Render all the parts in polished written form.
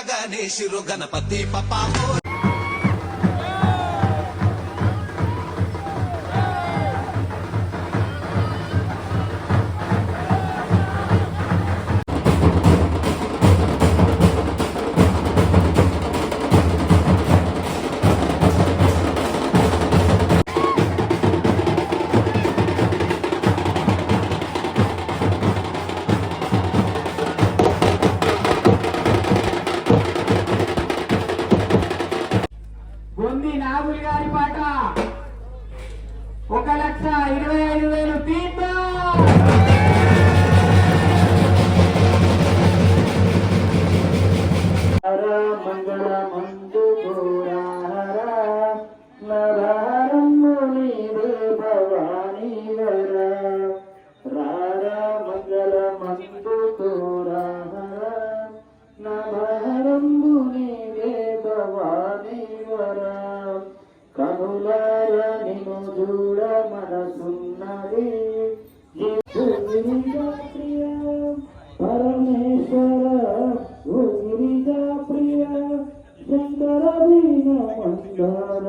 గణేశుడు గణపతి పప్పా గొంది నాగులు గారి పాట 1,25,000 తీర్థ మంగళ మందు నరముని భవానీ వర రారా మంగళ మందు నరముని భవానీ వర కనులార నిన్ను చూడ మనసున్నది ప్రియ పరమేశ్వర గిరిజా ప్రియ శంకర దీన మందార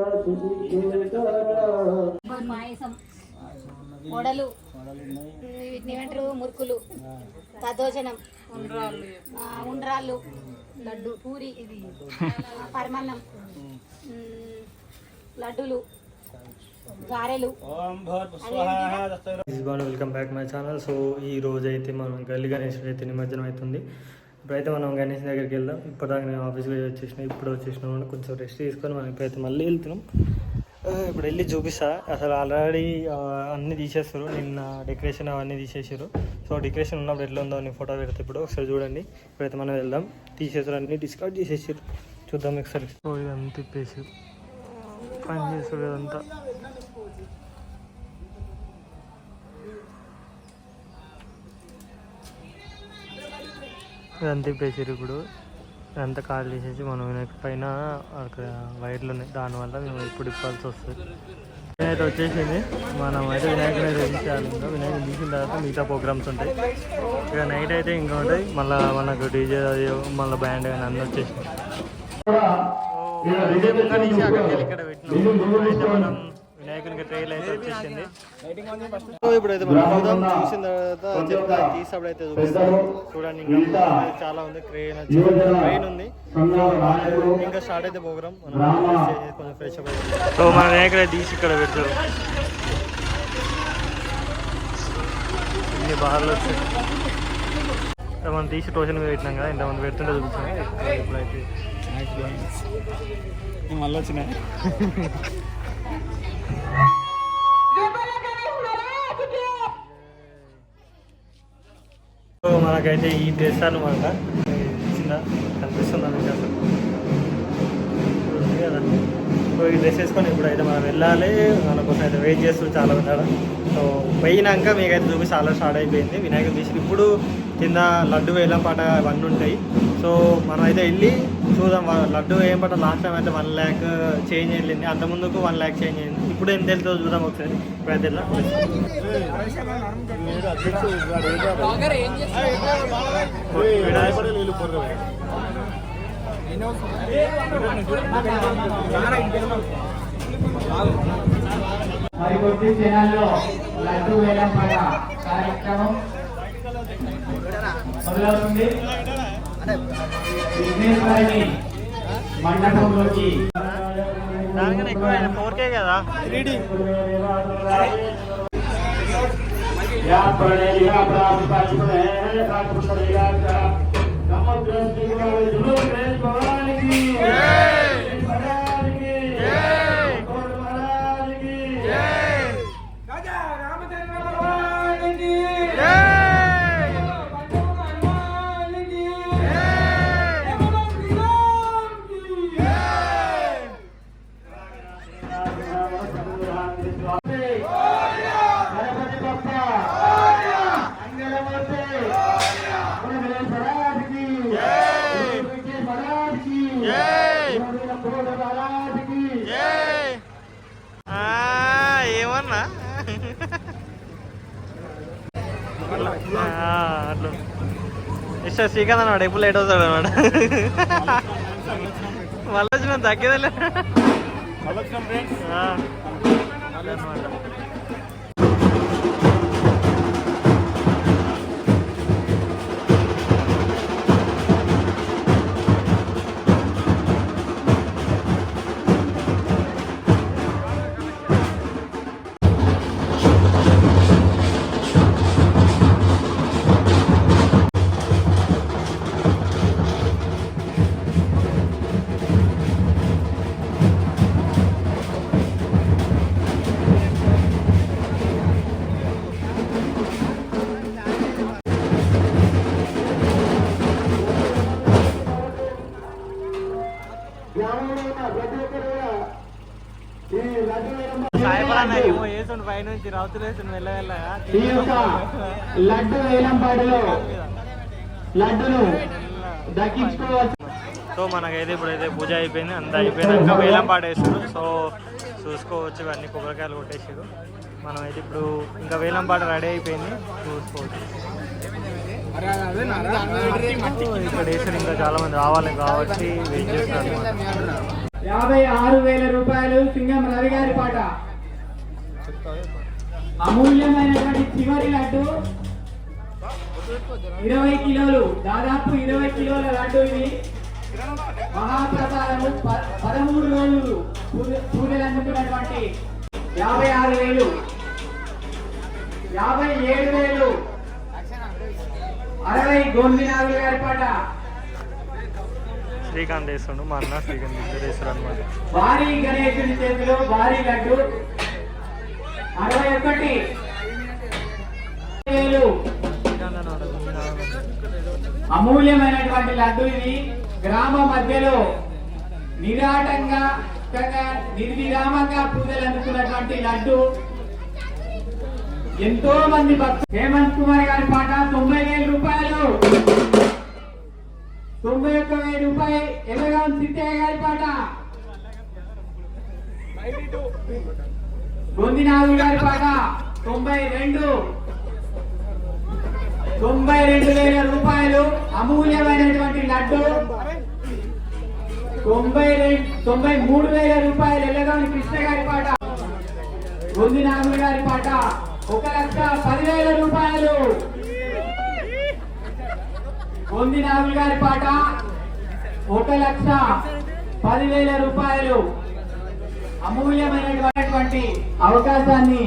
పాయసం వడలు వీటిని ఏమంటారు మురుకులు దద్దోజనం ఉండ్రాళ్ళు లడ్డు పూరి ఇది పరమాన్నం లడ్డులు గారెలు. Welcome back my channel. So ఈ రోజు అయితే మనం గల్లి గణేష్ అయితే నిమజ్జనం అవుతుంది. ఇప్పుడైతే మనం గణేష్ దగ్గరికి వెళ్దాం. ఇప్పటిదాకా నేను ఆఫీస్కి వచ్చేసినా, ఇప్పుడు వచ్చేసినాం, కొంచెం రెస్ట్ తీసుకొని మనం ఇప్పుడైతే మళ్ళీ వెళ్తున్నాం. ఇప్పుడు వెళ్ళి చూపిస్తా. అసలు ఆల్రెడీ అన్నీ తీసేస్తారు, నిన్న డెకరేషన్ అవన్నీ తీసేసారు. సో డెకరేషన్ ఉన్నప్పుడు ఎట్లా ఉందో నేను ఫోటో పెడతా, ఇప్పుడు ఒకసారి చూడండి. ఇప్పుడైతే మనం వెళ్దాం. తీసేసారు, అన్నీ డిస్కార్డ్ చేసేసారు. చూద్దాం ఒకసారి. సో ఇదంతా తిప్పేసి పని చేస్తారు ఇదంతా. ఇదంతా తిప్పేసారు. ఇప్పుడు ఇదంతా ఖాళీ చేసేసి మనం వినాయక పైన అక్కడ వైర్లు ఉన్నాయి, దానివల్ల మేము ఇప్పుడు ఇప్పాల్సి వస్తుంది. వినాయక వచ్చేసింది. మనం అయితే వినాయకుని అయితే తీసేయాలి. ఇంకా వినాయకుని తీసిన తర్వాత మిగతా ప్రోగ్రామ్స్ ఉంటాయి. ఇక నైట్ అయితే ఇంకా ఉంటాయి. మళ్ళీ మనకు డీజే మళ్ళీ బ్యాండ్ కానీ అన్నీ వచ్చేసినాయి. ఇక్కడ పెట్టినాం. అయితే మనం వినాయకునికి ట్రైల్ అయితే వచ్చేసింది. ఇప్పుడైతే మనం చూద్దాం. చూసిన తర్వాత తీసినప్పుడైతే చూపిస్తాం. చూడండి, ఇంకా చాలా ఉంది. ట్రైన్ ఉంది. ఇంకా స్టార్ట్ అయితే ప్రోగ్రామ్. మనం కొంచెం ఫ్రెష్ అప్ అయితే సో మన వినాయకుడు తీసి ఇక్కడ పెడతారు. ఇన్ని బార్లు వచ్చాయి. మనం తీసి ట్యూషన్ మీద పెట్టినాం కదా, ఇంతమంది పెడుతుంటే చూపిస్తాం. ఇప్పుడైతే మళ్ళీ వచ్చినాయి. సో మనకైతే ఈ డ్రెస్ అనమాట చిన్న కనిపిస్తుంది మీకు అసలు కదా. సో ఈ డ్రెస్ వేసుకొని ఇప్పుడైతే మనం వెళ్ళాలి. మన కోసం అయితే వెయిట్ చేస్తూ చాలా ఉన్నాడు. సో పోయినాక మీకైతే చూపిస్తే చాలా స్టార్ట్ అయిపోయింది. వినాయకుడు తీసి ఇప్పుడు కింద లడ్డు వేలం పాట అవన్నీ ఉంటాయి. సో మనం అయితే వెళ్ళి చూద్దాం. లడ్డు వేయం పాట లాస్ట్ టైం అయితే 1 lakh చేంజ్ వెళ్ళింది, అంత ముందుకు 1 lakh చేంజ్ అయింది. ఇప్పుడు ఎంత వెళ్తుందో చూద్దాం ఒకసారి. ఇప్పుడైతే వెళ్ళాం. మరికొద్ది క్షణాల్లో లడ్డు వేలం పాట కార్యక్రమం మొదలవుతుంది. విఘ్నేశ్వరుని మండపంలోకి దానికన్నా ఎక్కువ 4K కదా. 3D మిస్టర్ శ్రీకాంత్ అన్నమాట ఎప్పుడు లేట్ అవుతాడు అనమాట. మళ్ళీ వచ్చిన తగ్గేదలే అనమాట. సాయిపరాన్న వేసుండు పై నుంచి రౌతులు వేసుండు వెళ్ళవెళ్ళగా ఈ యొక్క లడ్డు వేలంపాటిలో లడ్డును దక్కించుకోవచ్చు. సో మనకైతే ఇప్పుడైతే పూజ అయిపోయింది, అంతా అయిపోయినాక వేలంపాట వేస్తారు. సో చూసుకోవచ్చు, ఇవన్నీ కొబ్బరికాయలు కొట్టేసారు. మనం అయితే ఇప్పుడు ఇంకా వేలంపాట రెడీ అయిపోయింది, చూసుకోవచ్చు. ఇక్కడ వేసారు, ఇంకా చాలా మంది రావాలి కాబట్టి వెయిట్ చేస్తున్నారు. 56,000 రూపాయలు సింగం రవి గారి పాట. అమూల్యమైనటువంటి చివరి లడ్డు 20 కిలోలు, దాదాపు 20 కిలోల లడ్డు. ఇది మహాప్రసాదము. 13 రోజులు పూజలు అందుకున్నటువంటి 56,000, 57,000, 60 గోందినాథుల గారి పాట. శ్రీకాంత్ వేస్తుండు, మా అన్న శ్రీకాంత్ ఇద్దరు వేస్తారు అనమాట. భారీ గణేశుని చేతిలో భారీ లడ్డు 61,000. అమూల్యమైనటువంటి లడ్డు ఇది. గ్రామ మధ్యలో నిరాటంగా నిర్విరామంగా పూజలు అందుకున్నటువంటి లడ్డు. ఎంతో మంది భక్తులు. హేమంత్ కుమార్ గారి పాట 90,000 రూపాయలు. 91,000 రూపాయలు ఎలగాం సిద్ధయ్య గారి పాట. గొందినాథు గారి పాట 92,000 రూపాయలు. అమూల్యమైనటువంటి లడ్డు 93,000 రూపాయలు. ఎల్లగాని కృష్ణ గారి పాట. గొందినాథు గారి పాట 1,10,000 రూపాయలు. గొందినాథు గారి పాట 1,10,000 రూపాయలు. అమూల్యమైనటువంటి అవకాశాన్ని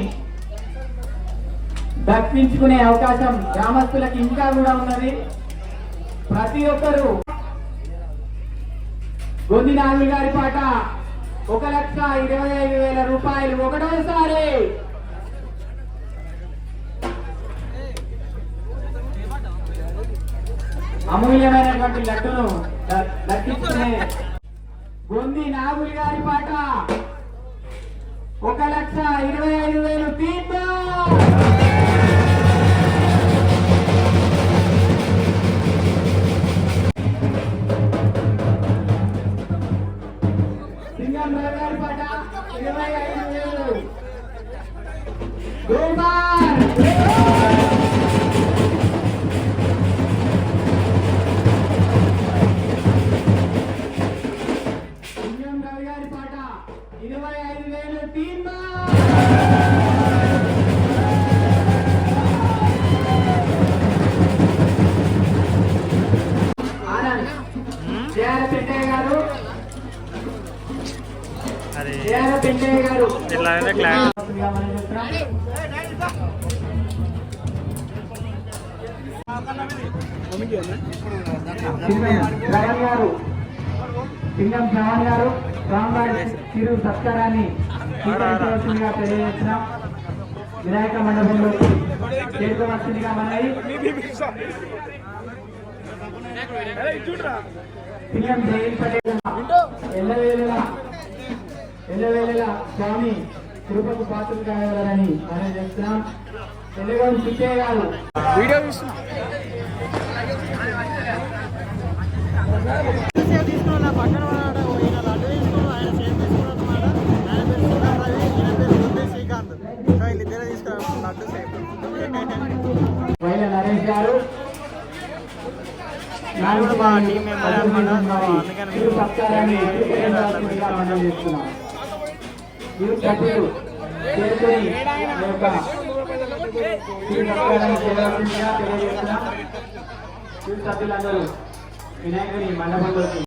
దక్కించుకునే అవకాశం గ్రామస్తులకు ఇంకా కూడా ఉన్నది. ప్రతి ఒక్కరూ గొందినాథు గారి పాట 1,25,000 రూపాయలు ఒకటోసారి. అమూల్యమైనటువంటి లడ్డును దక్కించుకునే గొందినాథు గారి పాట 1,25,000 తీర్థం. సింగం రవి గారి పాట 25,000. గోపాల్ సింగం రవి గారి పాట 25,000 తీర్థం. ఆనంద్ పెంటయ్య గారు, పెంటయ్య గారు సింగం శ్రవణ్ గారు స్వామివారి చిరు సత్కారాన్ని స్వీకరించవలసిందిగా తెలియజేస్తున్నాం. వినాయక మండపంలో చేరుకోవలసిందిగా మనవి. సింగం జైన్ పటేల్ ఎల్లవేళలా స్వామి కృపకు పాత్రలు కావాలని మనం చేస్తున్నాం. ఎల్లగోని సుబ్బయ్య గారు వీడియో వైల నరేష్ గారు మీరు సత్కారాన్ని స్వీకరించాల్సిందిగా మనం చేస్తున్నాం. మీరు సభ్యులు చేరుకొని ఆ యొక్క సత్కారాన్ని చేయవలసిందిగా తెలియజేస్తున్నాం. మీరు సభ్యులందరూ వినాయకుని మండపంలోకి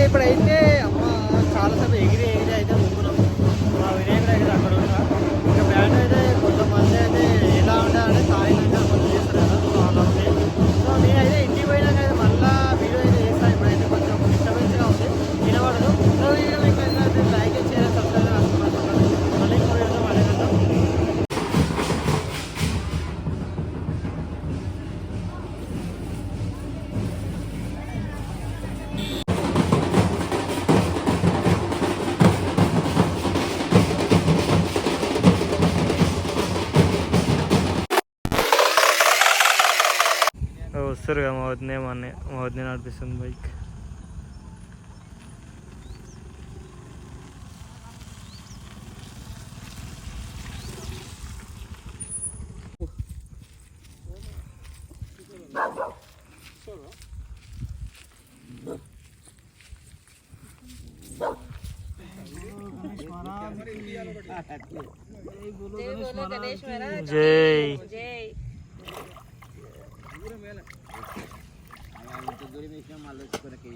ఇప్పుడైతే అమ్మ చాలాసేపు ఎగిరి అయితే ముగ్గురం మా వినాయకుడు అయితే అక్కడ ఉన్నా ఇంకా బ్యాండ్ అయితే కొంతమంది అయితే ఎలా ఉండాలంటే సాయి కొంచెం చేస్తారు కదా సో అలాంటి సో నేనైతే ఇంటికి పోయినాక అయితే మళ్ళీ వీడియో అయితే చేస్తాను ఇప్పుడైతే కొంచెం డిస్టర్బెన్స్గా ఉంది వినబడదు సో వీడియో మీకు అయితే లైక్ చేయాలి సబ్స్క్రైబ్ చేసుకున్నాను మళ్ళీ ఇంకో వీడియోతో మళ్ళీ వస్తారు కదా మా వదినే నడిపిస్తుంది బైక్. జై దూరం వేసినా మళ్ళీ వచ్చి కొనకి